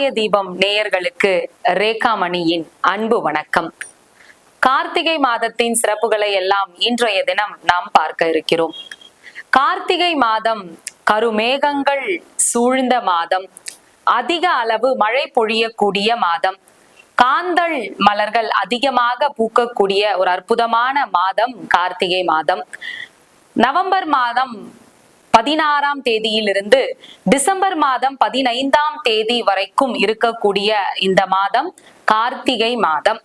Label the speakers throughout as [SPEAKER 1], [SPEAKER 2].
[SPEAKER 1] ஆகாய தீபம் நேயர்களுக்கு ரேகாமணியின் அன்பு வணக்கம். கார்த்திகை மாதத்தின் சிறப்புகளை எல்லாம் இன்றைய தினம் நாம் பார்க்க இருக்கிறோம். கார்த்திகை மாதம் கருமேகங்கள் சூழ்ந்த மாதம், அதிக அளவு மழை பொழியக்கூடிய மாதம், காந்தள் மலர்கள் அதிகமாக பூக்கக்கூடிய ஒரு அற்புதமான மாதம் கார்த்திகை மாதம். நவம்பர் மாதம் 16ஆம் தேதியிலிருந்து டிசம்பர் மாதம் 15ஆம் தேதி வரைக்கும் இருக்கக்கூடிய இந்த மாதம் கார்த்திகை மாதம்.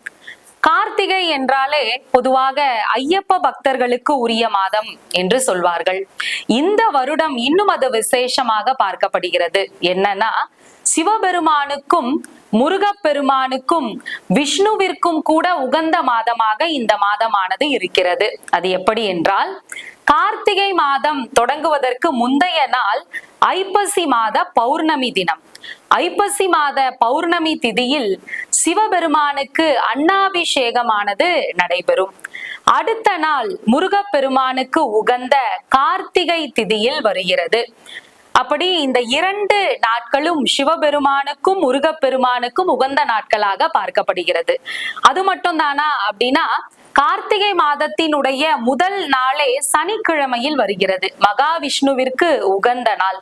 [SPEAKER 1] கார்த்திகை என்றாலே பொதுவாக ஐயப்ப பக்தர்களுக்கு உரிய மாதம் என்று சொல்வார்கள். இந்த வருடம் இன்னும் அது விசேஷமாக பார்க்கப்படுகிறது. என்னன்னா, சிவபெருமானுக்கும் முருகப்பெருமானுக்கும் விஷ்ணுவிற்கும் கூட உகந்த மாதமாக இந்த மாதமானது இருக்கிறது. அது எப்படி என்றால், கார்த்திகை மாதம் தொடங்குவதற்கு முந்தைய நாள் ஐப்பசி மாத பௌர்ணமி தினம். ஐப்பசி மாத பௌர்ணமி திதியில் சிவபெருமானுக்கு அன்னாபிஷேகமானது நடைபெறும். அடுத்த நாள் முருகப்பெருமானுக்கு உகந்த கார்த்திகை திதியில் வருகிறது. அப்படி இந்த 2 நாட்களும் சிவபெருமானுக்கும் முருகப்பெருமானுக்கும் உகந்த நாட்களாக பார்க்கப்படுகிறது. அது மட்டும் தானா அப்படின்னா, கார்த்திகை மாதத்தினுடைய முதல் நாளே சனிக்கிழமையில் வருகிறது, மகாவிஷ்ணுவிற்கு உகந்த நாள்.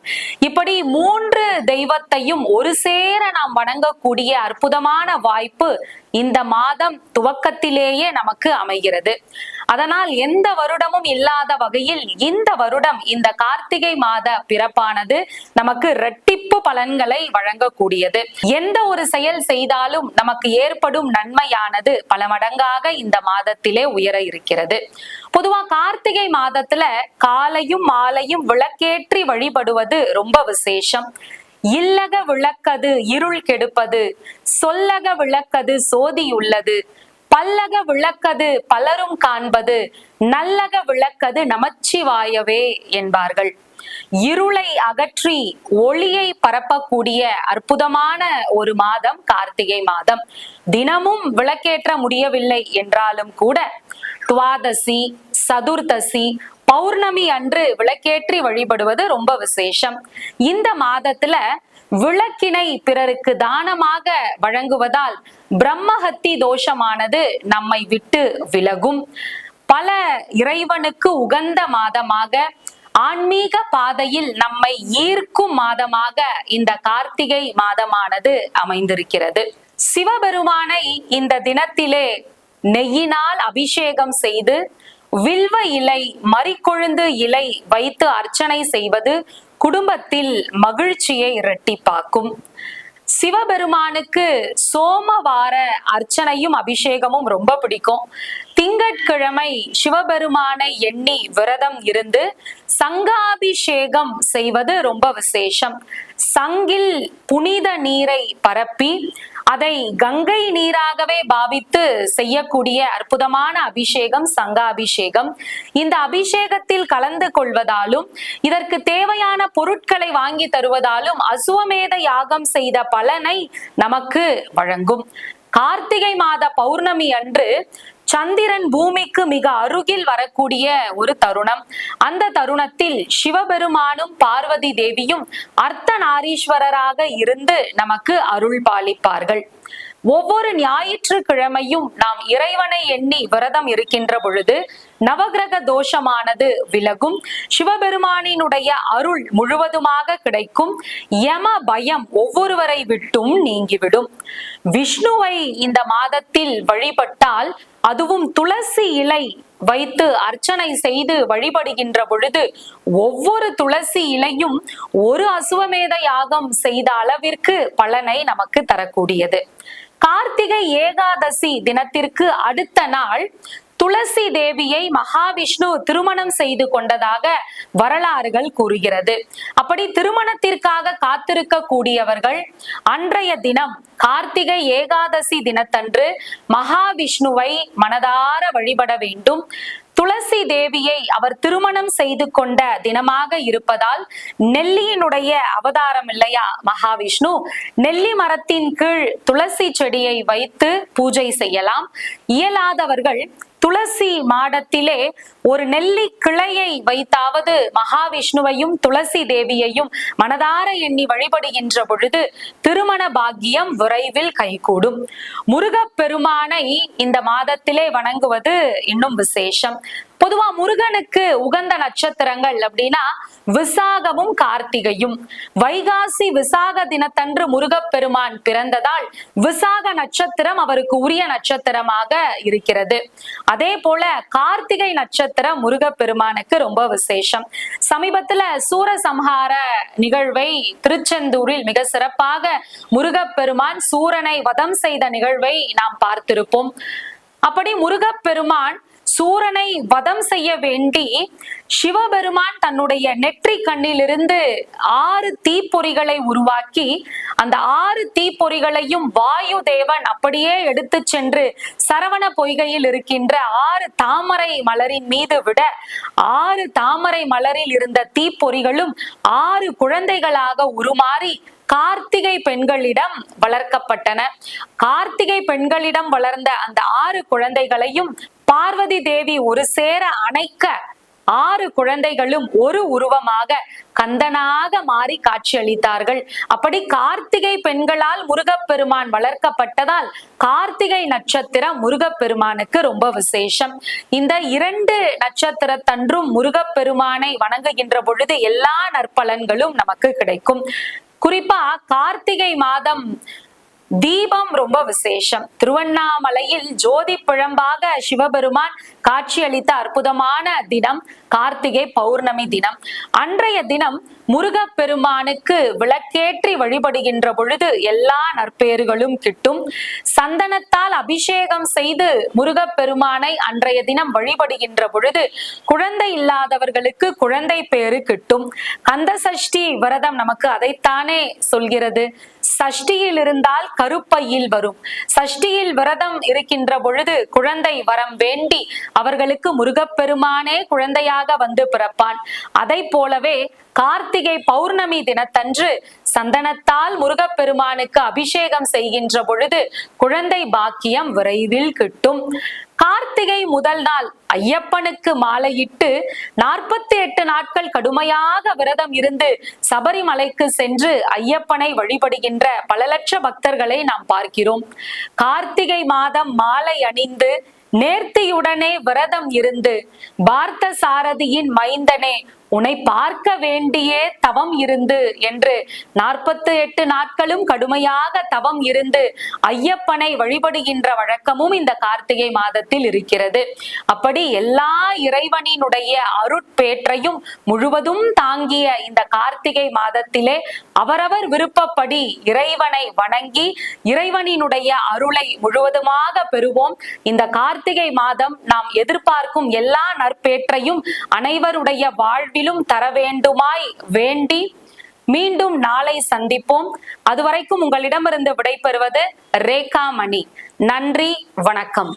[SPEAKER 1] இப்படி 3 தெய்வத்தையும் ஒரு சேர நாம் வணங்கக்கூடிய அற்புதமான வாய்ப்பு இந்த மாதம் துவக்கத்திலேயே நமக்கு அமைகிறது. அதனால் எந்த வருடமும் இல்லாத வகையில் இந்த வருடம் இந்த கார்த்திகை மாத பிறப்பானது நமக்கு இரட்டிப்பு பலன்களை வழங்கக்கூடியது. எந்த ஒரு செயல் செய்தாலும் நமக்கு ஏற்படும் நன்மையானது பல மடங்காக இந்த மாதத்திலே உயர இருக்கிறது. பொதுவா கார்த்திகை மாதத்துல காலையும் மாலையும் விளக்கேற்றி வழிபடுவது ரொம்ப விசேஷம். இல்லக விளக்கது இருள் கெடுப்பது, சொல்லக விளக்கது சோதியுள்ளது, பல்லக விளக்கது பலரும் காண்பது, நல்லக விளக்கது நமச்சிவாயவே என்பார்கள். இருளை அகற்றி ஒளியை பரப்பக்கூடிய அற்புதமான ஒரு மாதம் கார்த்திகை மாதம். தினமும் விளக்கேற்ற முடியவில்லை என்றாலும் கூட துவாதசி, சதுர்தசி, பௌர்ணமி அன்று விளக்கேற்றி வழிபடுவது ரொம்ப விசேஷம். இந்த மாதத்துல விளக்கினை பிறருக்கு தானமாக வழங்குவதால் பிரம்மஹத்தி தோஷமானது நம்மை விட்டு விலகும். பல இறைவனுக்கு உகந்த மாதமாக, ஆன்மீக பாதையில் நம்மை ஈர்க்கும் மாதமாக இந்த கார்த்திகை மாதமானது அமைந்திருக்கிறது. சிவபெருமானை இந்த தினத்திலே நெய்யினால் அபிஷேகம் செய்து வில்வ இலை, மறிக்கொழுந்து இலை வைத்து அர்ச்சனை செய்வது குடும்பத்தில் மகிழ்ச்சியை இரட்டிப்பாக்கும். சிவபெருமானுக்கு சோமவார அர்ச்சனையும் அபிஷேகமும் ரொம்ப பிடிக்கும். திங்கட்கிழமை சிவபெருமானை எண்ணி விரதம் இருந்து சங்காபிஷேகம் செய்வது ரொம்ப விசேஷம். சங்கில் புனித நீரை பரப்பி அதை கங்கை நீராகவே பாவித்து செய்யக்கூடிய அற்புதமான அபிஷேகம் சங்காபிஷேகம். இந்த அபிஷேகத்தில் கலந்து கொள்வதாலும் இதற்கு தேவையான பொருட்களை வாங்கி தருவதாலும் அசுவமேத யாகம் செய்த பலனை நமக்கு வழங்கும். கார்த்திகை மாத பௌர்ணமி அன்று சந்திரன் பூமிக்கு மிக அருகில் வரக்கூடிய ஒரு தருணம். அந்த தருணத்தில் சிவபெருமானும் பார்வதி தேவியும் அர்த்தநாரீஸ்வரராக இருந்து நமக்கு அருள் பாலிப்பார்கள். ஒவ்வொரு ஞாயிற்றுக்கிழமையும் நாம் இறைவனை எண்ணி விரதம் இருக்கின்ற பொழுது நவகிரக தோஷமானது விலகும். சிவபெருமானினுடைய அருள் முழுவதுமாக கிடைக்கும். யம பயம் ஒவ்வொருவரை விட்டும் நீங்கிவிடும். விஷ்ணுவை இந்த மாதத்தில் வழிபட்டால், அதுவும் துளசி இலை வைத்து அர்ச்சனை செய்து வழிபடுகின்ற பொழுது ஒவ்வொரு துளசி இலையும் ஒரு அசுவமேத யாகம் செய்த அளவிற்கு பலனை நமக்கு தரக்கூடியது. கார்த்திகை ஏகாதசி தினத்திற்கு அடுத்த நாள் துளசி தேவியை மகாவிஷ்ணு திருமணம் செய்து கொண்டதாக வரலாறுகள் கூறுகிறது. அப்படி திருமணத்திற்காக காத்திருக்க கூடியவர்கள் அன்றைய தினம் கார்த்திகை ஏகாதசி தினத்தன்று மகாவிஷ்ணுவை மனதார வழிபட வேண்டும். துளசி தேவியை அவர் திருமணம் செய்து கொண்ட தினமாக இருப்பதால் நெல்லியினுடைய அவதாரம் இல்லையா மகாவிஷ்ணு, நெல்லி மரத்தின் கீழ் துளசி செடியை வைத்து பூஜை செய்யலாம். இயலாதவர்கள் துளசி மாடத்திலே ஒரு நெல்லி கிளையை வைத்தாவது மகாவிஷ்ணுவையும் துளசி தேவியையும் மனதார எண்ணி வழிபடுகின்ற பொழுது திருமண பாக்கியம் விரைவில் கைகூடும். முருகப்பெருமானை இந்த மாதத்திலே வணங்குவது இன்னும் விசேஷம். பொதுவா முருகனுக்கு உகந்த நட்சத்திரங்கள் அப்படின்னா விசாகமும் கார்த்திகையும். வைகாசி விசாக தினத்தன்று முருகப்பெருமான் பிறந்ததால் விசாக நட்சத்திரம் அவருக்கு உரிய நட்சத்திரமாக இருக்கிறது. அதே போல கார்த்திகை நட்சத்திரம் முருகப்பெருமானுக்கு ரொம்ப விசேஷம். சமீபத்துல சூரசம்ஹார நிகழ்வை திருச்செந்தூரில் மிக சிறப்பாக முருகப்பெருமான் சூரனை வதம் செய்த நிகழ்வை நாம் பார்த்திருப்போம். அப்படி முருகப்பெருமான் சூரனை வதம் செய்ய வேண்டி சிவபெருமான் தன்னுடைய நெற்றி கண்ணிலிருந்து 6 தீப்பொறிகளை உருவாக்கி அந்த 6 தீப்பொறிகளையும் வாயு தேவன் அப்படியே எடுத்து சென்று சரவண பொய்கையில் இருக்கின்ற 6 தாமரை மலரின் மீது விட 6 தாமரை மலரில் இருந்த தீப்பொறிகளும் 6 குழந்தைகளாக உருமாறி கார்த்திகை பெண்களிடம் வளர்க்கப்பட்டன. கார்த்திகை பெண்களிடம் வளர்ந்த அந்த 6 குழந்தைகளையும் பார்வதி தேவி ஒரு சேர அணைக்க 6 குழந்தைகளும் ஒரு உருவமாக கந்தனாக மாறி காட்சியளித்தார்கள். அப்படி கார்த்திகை பெண்களால் முருகப்பெருமான் வளர்க்கப்பட்டதால் கார்த்திகை நட்சத்திரம் முருகப்பெருமானுக்கு ரொம்ப விசேஷம். இந்த 2 நட்சத்திரத்தன்றும் முருகப்பெருமானை வணங்குகின்ற பொழுது எல்லா நற்பலன்களும் நமக்கு கிடைக்கும். குறிப்பா கார்த்திகை மாதம் தீபம் ரொம்ப விசேஷம். திருவண்ணாமலையில் ஜோதி பிழம்பாக சிவபெருமான் காட்சியளித்த அற்புதமான தினம் கார்த்திகை பௌர்ணமி தினம். அன்றைய தினம் முருகப்பெருமானுக்கு விளக்கேற்றி வழிபடுகின்ற பொழுது எல்லா நற்பேறுகளும் கிட்டும். சந்தனத்தால் அபிஷேகம் செய்து முருகப்பெருமானை அன்றைய தினம் வழிபடுகின்ற பொழுது குழந்தை இல்லாதவர்களுக்கு குழந்தை பேறு கிட்டும். கந்த சஷ்டி விரதம் நமக்கு அதைத்தானே சொல்கிறது. சஷ்டியில் இருந்தால் கருப்பையில் வரும். சஷ்டியில் விரதம் இருக்கின்ற பொழுது குழந்தை வரம் வேண்டி அவர்களுக்கு முருகப்பெருமானே குழந்தையாக வந்து பிறப்பான். அதை போலவே கார்த்திகை பௌர்ணமி தினத்தன்று சந்தனத்தால் முருகப்பெருமானுக்கு அபிஷேகம் செய்கின்ற பொழுது குழந்தை பாக்கியம் விரைவில் கிட்டும். கார்த்திகை முதல் நாள் ஐயப்பனுக்கு மாலையிட்டு 48 நாட்கள் கடுமையாக விரதம் இருந்து சபரிமலைக்கு சென்று ஐயப்பனை வழிபடுகின்ற பல லட்ச பக்தர்களை நாம் பார்க்கிறோம். கார்த்திகை மாதம் மாலை அணிந்து நேர்த்தியுடனே விரதம் இருந்து பார்த்த சாரதியின் மைந்தனே உன்னை பார்க்க வேண்டியே தவம் இருந்து என்று 48 நாட்களும் கடுமையாக தவம் இருந்து ஐயப்பனை வழிபடுகின்ற வழக்கமும் இந்த கார்த்திகை மாதத்தில் இருக்கிறது. அப்படி எல்லா இறைவனினுடைய அருட்பேற்றையும் முழுவதும் தாங்கிய இந்த கார்த்திகை மாதத்திலே அவரவர் விருப்பப்படி இறைவனை வணங்கி இறைவனினுடைய அருளை முழுவதுமாக பெறுவோம். இந்த கார்த்திகை மாதம் நாம் எதிர்பார்க்கும் எல்லா நற்பேற்றையும் அனைவருடைய வாழ்விலும் தர வேண்டுமாய் வேண்டி மீண்டும் நாளை சந்திப்போம். அதுவரைக்கும் உங்களிடமிருந்து விடைபெறுவது ரேகா மணி. நன்றி, வணக்கம்.